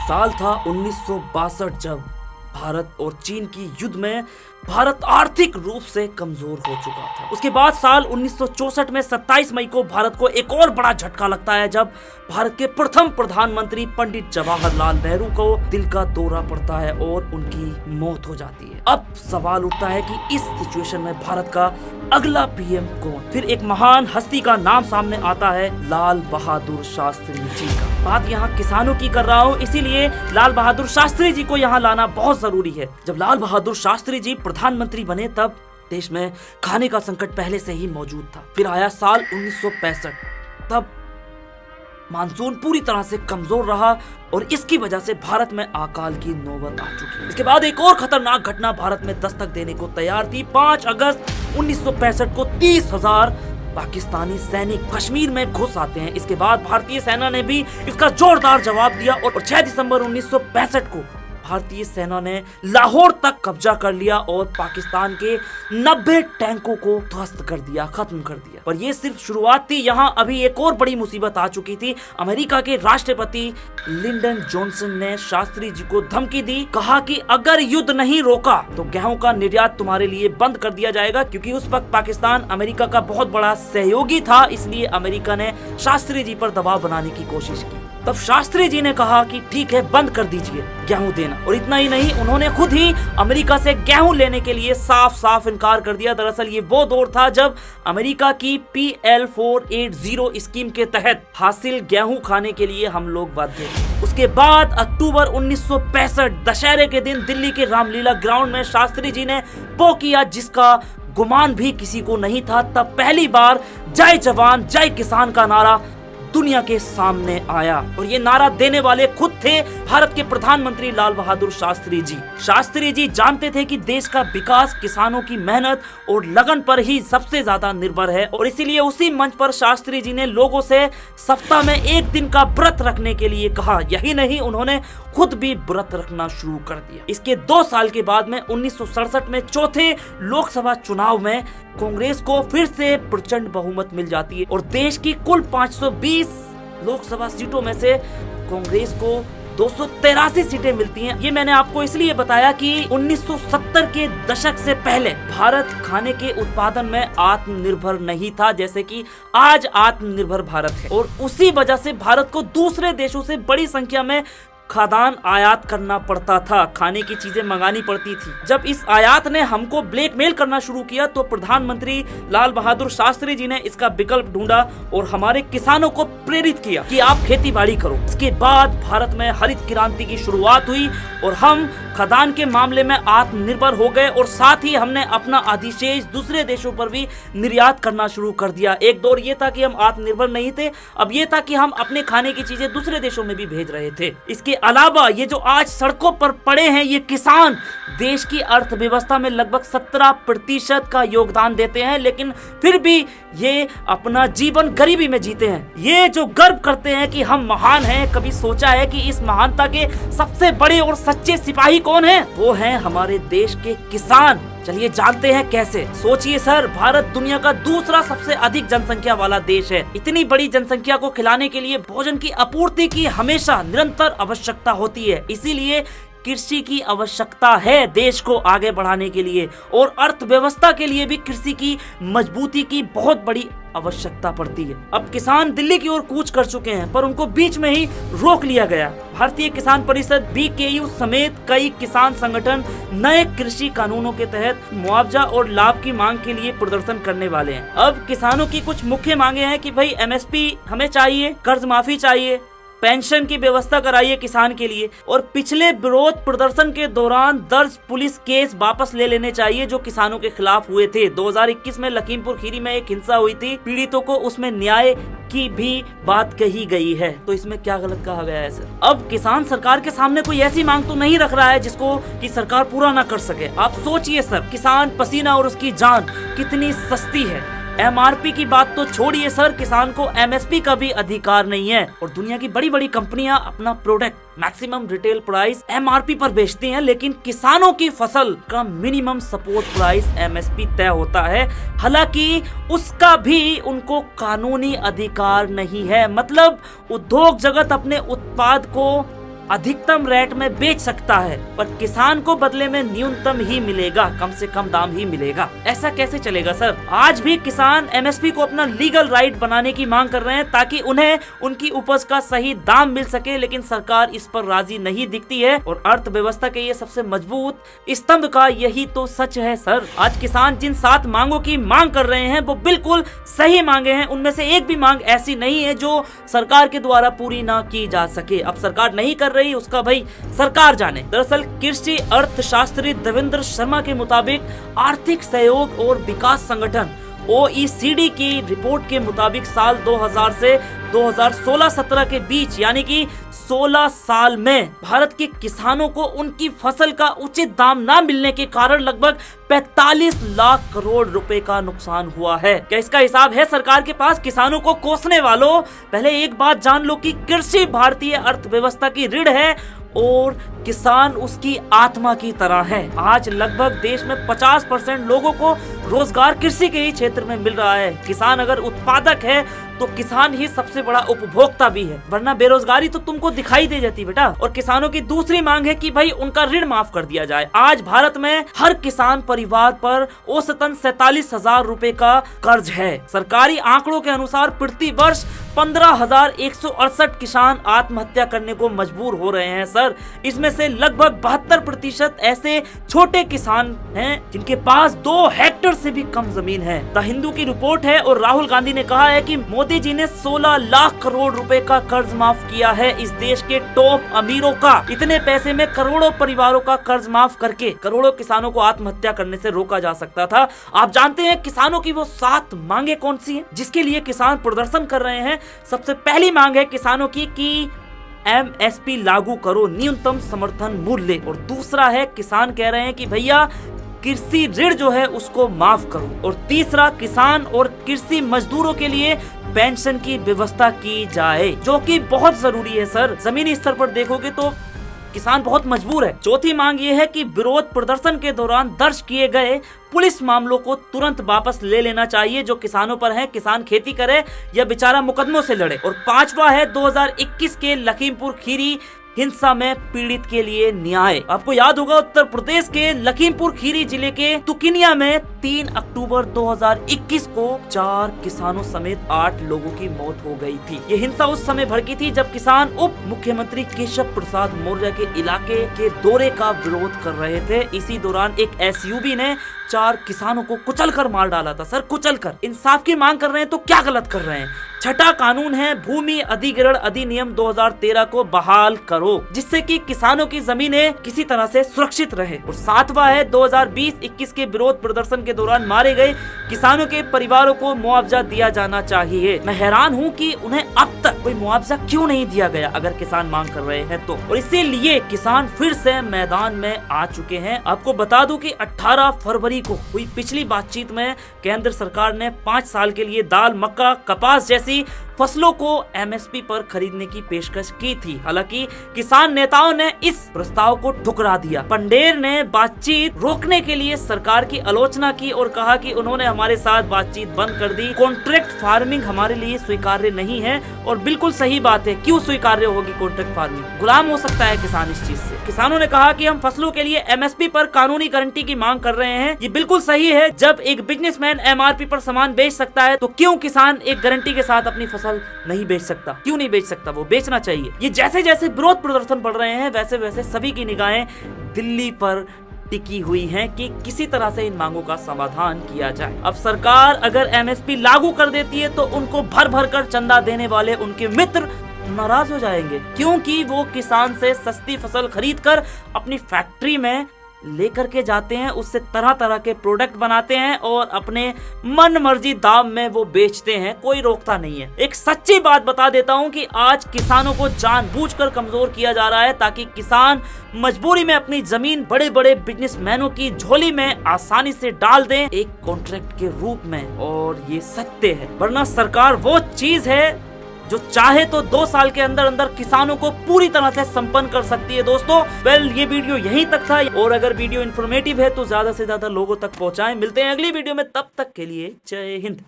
साल था 1962 जब भारत और चीन की युद्ध में भारत आर्थिक रूप से कमजोर हो चुका था। उसके बाद साल 1964 में 27 मई को भारत को एक और बड़ा झटका लगता है जब भारत के प्रथम प्रधानमंत्री पंडित जवाहरलाल नेहरू को दिल का दौरा पड़ता है और उनकी मौत हो जाती है। अब सवाल उठता है कि इस सिचुएशन में भारत का अगला पीएम कौन? फिर एक महान हस्ती का नाम सामने आता है, लाल बहादुर शास्त्री जी का। बात यहाँ किसानों की कर रहा हूँ, इसीलिए लाल बहादुर शास्त्री जी को यहाँ लाना बहुत जरूरी है। जब लाल बहादुर शास्त्री जी प्रधानमंत्री बने तब देश में खाने का संकट पहले से ही मौजूद था। फिर आया साल 1965, तब मानसून पूरी तरह से कमजोर रहा और इसकी वजह से भारत में अकाल की नौबत आ चुकी है। इसके बाद एक और खतरनाक घटना भारत में दस्तक देने को तैयार थी। 5 अगस्त 1965 को 30,000 पाकिस्तानी सैनिक कश्मीर में घुस आते हैं। इसके बाद भारतीय सेना ने भी इसका जोरदार जवाब दिया और 6 दिसंबर 1965 को भारतीय सेना ने लाहौर तक कब्जा कर लिया और पाकिस्तान के 90 टैंकों को ध्वस्त कर दिया, खत्म कर दिया। पर यह सिर्फ शुरुआत थी, यहाँ अभी एक और बड़ी मुसीबत आ चुकी थी। अमेरिका के राष्ट्रपति लिंडन जॉनसन ने शास्त्री जी को धमकी दी, कहा कि अगर युद्ध नहीं रोका तो गेहूं का निर्यात तुम्हारे लिए बंद कर दिया जाएगा, क्योंकि उस वक्त पाकिस्तान अमेरिका का बहुत बड़ा सहयोगी था। इसलिए अमेरिका ने शास्त्री जी पर दबाव बनाने की कोशिश की। तब शास्त्री जी ने कहा कि ठीक है, बंद कर दीजिए गेहूं देना। और इतना ही नहीं, उन्होंने खुद ही अमेरिका से गेहूं लेने के लिए साफ साफ इनकार कर दिया। दरअसल ये वो दौर था जब अमेरिका की PL 480 स्कीम के तहत हासिल गेहूं खाने के लिए हम लोग बाध्य थे। उसके बाद अक्टूबर 1965 दशहरे के दिन दिल्ली के रामलीला ग्राउंड में शास्त्री जी ने वो किया जिसका गुमान भी किसी को नहीं था। तब पहली बार जय जवान जय किसान का नारा दुनिया के सामने आया और ये नारा देने वाले खुद थे भारत के प्रधानमंत्री लाल बहादुर शास्त्री जी। शास्त्री जी जानते थे कि देश का विकास किसानों की मेहनत और लगन पर ही सबसे ज्यादा निर्भर है और इसीलिए उसी मंच पर शास्त्री जी ने लोगों से सप्ताह में एक दिन का व्रत रखने के लिए कहा। यही नहीं, उन्होंने खुद भी व्रत रखना शुरू कर दिया। इसके 2 साल के बाद में 1967 में चौथे लोकसभा चुनाव में कांग्रेस को फिर से प्रचंड बहुमत मिल जाती है और देश की कुल 520 लोकसभा सीटों में से कांग्रेस को 283 सीटें मिलती हैं। ये मैंने आपको इसलिए बताया कि 1970 के दशक से पहले भारत खाने के उत्पादन में आत्मनिर्भर नहीं था जैसे कि आज आत्मनिर्भर भारत है और उसी वजह से भारत को दूसरे देशों से बड़ी संख्या में खाद्यान्न आयात करना पड़ता था, खाने की चीजें मंगानी पड़ती थी। जब इस आयात ने हमको ब्लैकमेल करना शुरू किया तो प्रधानमंत्री लाल बहादुर शास्त्री जी ने इसका विकल्प ढूंढा और हमारे किसानों को प्रेरित किया कि आप खेती बाड़ी करो। इसके बाद भारत में हरित क्रांति की शुरुआत हुई और हम खाद्यान्न के मामले में आत्मनिर्भर हो गए और साथ ही हमने अपना अधिशेष दूसरे देशों पर भी निर्यात करना शुरू कर दिया। एक दौर ये था कि हम आत्मनिर्भर नहीं थे, अब ये था कि हम अपने खाने की चीजें दूसरे देशों में भी भेज रहे थे। इसके अलावा ये जो आज सड़कों पर पड़े हैं ये किसान देश की अर्थव्यवस्था में लगभग 17% का योगदान देते हैं, लेकिन फिर भी ये अपना जीवन गरीबी में जीते हैं। ये जो गर्व करते हैं कि हम महान हैं, कभी सोचा है कि इस महानता के सबसे बड़े और सच्चे सिपाही कौन हैं? वो हैं हमारे देश के किसान। चलिए जानते हैं कैसे। सोचिए सर, भारत दुनिया का दूसरा सबसे अधिक जनसंख्या वाला देश है। इतनी बड़ी जनसंख्या को खिलाने के लिए भोजन की आपूर्ति की हमेशा निरंतर आवश्यकता होती है। इसीलिए कृषि की आवश्यकता है देश को आगे बढ़ाने के लिए और अर्थव्यवस्था के लिए भी कृषि की मजबूती की बहुत बड़ी आवश्यकता पड़ती है। अब किसान दिल्ली की ओर कूच कर चुके हैं पर उनको बीच में ही रोक लिया गया। भारतीय किसान परिषद BKU समेत कई किसान संगठन नए कृषि कानूनों के तहत मुआवजा और लाभ की मांग के लिए प्रदर्शन करने वाले हैं। अब किसानों की कुछ मुख्य मांगे हैं कि भाई MSP हमें चाहिए, कर्ज माफी चाहिए, पेंशन की व्यवस्था कराइए किसान के लिए और पिछले विरोध प्रदर्शन के दौरान दर्ज पुलिस केस वापस ले लेने चाहिए जो किसानों के खिलाफ हुए थे। 2021 में लखीमपुर खीरी में एक हिंसा हुई थी, पीड़ितों को उसमें न्याय की भी बात कही गई है, तो इसमें क्या गलत कहा गया है सर? अब किसान सरकार के सामने कोई ऐसी मांग तो नहीं रख रहा है जिसको कि सरकार पूरा ना कर सके। आप सोचिए सर, किसान पसीना और उसकी जान कितनी सस्ती है। MRP की बात तो छोड़िए सर, किसान को MSP का भी अधिकार नहीं है और दुनिया की बड़ी बड़ी कंपनियां अपना product maximum retail price MRP पर बेचती हैं, लेकिन किसानों की फसल का मिनिमम सपोर्ट प्राइस MSP तय होता है। हालांकि उसका भी उनको कानूनी अधिकार नहीं है। मतलब उद्योग जगत अपने उत्पाद को अधिकतम रेट में बेच सकता है, पर किसान को बदले में न्यूनतम ही मिलेगा, कम से कम दाम ही मिलेगा। ऐसा कैसे चलेगा सर? आज भी किसान एमएसपी को अपना लीगल राइट बनाने की मांग कर रहे हैं ताकि उन्हें उनकी उपज का सही दाम मिल सके, लेकिन सरकार इस पर राजी नहीं दिखती है और अर्थव्यवस्था के ये सबसे मजबूत स्तंभ का यही तो सच है सर। आज किसान जिन 7 मांगों की मांग कर रहे हैं वो बिल्कुल सही मांगे हैं। उनमें से एक भी मांग ऐसी नहीं है जो सरकार के द्वारा पूरी ना की जा सके। अब सरकार नहीं कर रही, उसका भाई सरकार जाने। दरअसल कृषि अर्थशास्त्री देवेंद्र शर्मा के मुताबिक आर्थिक सहयोग और विकास संगठन OECD की रिपोर्ट के मुताबिक साल 2000 से 2016-17 के बीच यानी कि 16 साल में भारत के किसानों को उनकी फसल का उचित दाम न मिलने के कारण लगभग 45 लाख करोड़ रुपए का नुकसान हुआ है। क्या इसका हिसाब है सरकार के पास? किसानों को कोसने वालों, पहले एक बात जान लो कि कृषि भारतीय अर्थव्यवस्था की रीढ़ है और किसान उसकी आत्मा की तरह है। आज लगभग देश में 50% लोगों को रोजगार कृषि के ही क्षेत्र में मिल रहा है। किसान अगर उत्पादक है तो किसान ही सबसे बड़ा उपभोक्ता भी है, वरना बेरोजगारी तो तुमको दिखाई दे जाती बेटा। और किसानों की दूसरी मांग है कि भाई उनका ऋण माफ कर दिया जाए। आज भारत में हर किसान परिवार पर औसतन 47,000 रुपए का कर्ज है। सरकारी आंकड़ों के अनुसार प्रति वर्ष 15,168 किसान आत्महत्या करने को मजबूर हो रहे हैं सर। इसमें से लगभग 72% ऐसे छोटे किसान हैं जिनके पास 2 हेक्टेयर से भी कम जमीन है। द हिंदू की रिपोर्ट है और राहुल गांधी ने कहा है कि मोदी जी ने 16 लाख करोड़ रुपए का कर्ज माफ किया है इस देश के टॉप अमीरों का। इतने पैसे में करोड़ों परिवारों का कर्ज माफ करके करोड़ों किसानों को आत्महत्या करने से रोका जा सकता था। आप जानते हैं किसानों की वो 7 मांगे कौन सी हैं जिसके लिए किसान प्रदर्शन कर रहे हैं? सबसे पहली मांग है किसानों की कि MSP लागू करो, न्यूनतम समर्थन मूल्य। और दूसरा है किसान कह रहे हैं कि भैया कृषि ऋण जो है उसको माफ करो। और तीसरा, किसान और कृषि मजदूरों के लिए पेंशन की व्यवस्था की जाए, जो कि बहुत जरूरी है सर। जमीनी स्तर पर देखोगे तो किसान बहुत मजबूर है। चौथी मांग ये है कि विरोध प्रदर्शन के दौरान दर्ज किए गए पुलिस मामलों को तुरंत वापस ले लेना चाहिए जो किसानों पर है। किसान खेती करे या बेचारा मुकदमों से लड़े। और पांचवा है 2021 के लखीमपुर खीरी हिंसा में पीड़ित के लिए न्याय। आपको याद होगा उत्तर प्रदेश के लखीमपुर खीरी जिले के तुकिनिया में 3 अक्टूबर 2021 को 4 किसानों समेत 8 लोगों की मौत हो गई थी। ये हिंसा उस समय भड़की थी जब किसान उप मुख्यमंत्री केशव प्रसाद मौर्य के इलाके के दौरे का विरोध कर रहे थे। इसी दौरान एक SUV ने 4 किसानों को कुचलकर मार डाला था सर, कुचलकर। इंसाफ की मांग कर रहे हैं तो क्या गलत कर रहे हैं? छठा कानून है भूमि अधिग्रहण अधिनियम 2013 को बहाल करो जिससे कि किसानों की जमीनें किसी तरह से सुरक्षित रहे। और सातवां है 2020-21 के विरोध प्रदर्शन के दौरान मारे गए किसानों के परिवारों को मुआवजा दिया जाना चाहिए। मैं हैरान हूँ कि उन्हें अब तक कोई मुआवजा क्यों नहीं दिया गया अगर किसान मांग कर रहे हैं तो। और इसीलिए किसान फिर से मैदान में आ चुके हैं। आपको बता दूं कि 18 फरवरी को हुई पिछली बातचीत में केंद्र सरकार ने 5 साल के लिए दाल, मक्का, कपास जैसी फसलों को MSP पर खरीदने की पेशकश की थी। हालांकि किसान नेताओं ने इस प्रस्ताव को ठुकरा दिया। पंडेर ने बातचीत रोकने के लिए सरकार की आलोचना की और कहा कि उन्होंने हमारे साथ बातचीत बंद कर दी। कॉन्ट्रैक्ट फार्मिंग हमारे लिए स्वीकार्य नहीं है। और बिल्कुल सही बात है, क्यों स्वीकार्य होगी कॉन्ट्रैक्ट फार्मिंग? गुलाम हो सकता है किसान इस चीज से। किसानों ने कहा कि हम फसलों के लिए MSP पर कानूनी गारंटी की मांग कर रहे हैं। ये बिल्कुल सही है। जब एक बिजनेसमैन MRP पर सामान बेच सकता है तो क्यों किसान एक गारंटी के साथ अपनी फसल नहीं बेच सकता? क्यों नहीं बेच सकता? वो बेचना चाहिए। ये जैसे जैसे विरोध प्रदर्शन बढ़ रहे हैं वैसे वैसे सभी की निगाहें दिल्ली पर टिकी हुई हैं कि किसी तरह से इन मांगों का समाधान किया जाए। अब सरकार अगर MSP लागू कर देती है तो उनको भर भर कर चंदा देने वाले उनके मित्र नाराज हो जाएंगे, क्योंकि वो किसान से सस्ती फसल खरीदकर अपनी फैक्ट्री में लेकर के जाते हैं, उससे तरह तरह के प्रोडक्ट बनाते हैं और अपने मन मर्जी दाम में वो बेचते हैं। कोई रोकता नहीं है। एक सच्ची बात बता देता हूं कि आज किसानों को जानबूझकर कमजोर किया जा रहा है ताकि किसान मजबूरी में अपनी जमीन बड़े बड़े बिजनेसमैनों की झोली में आसानी से डाल दें एक कॉन्ट्रैक्ट के रूप में। और ये सत्य है, वरना सरकार वो चीज है जो चाहे तो 2 साल के अंदर अंदर किसानों को पूरी तरह से संपन्न कर सकती है। दोस्तों ये वीडियो यहीं तक था। और अगर वीडियो इन्फॉर्मेटिव है तो ज्यादा से ज्यादा लोगों तक पहुंचाएं। मिलते हैं अगली वीडियो में, तब तक के लिए जय हिंद।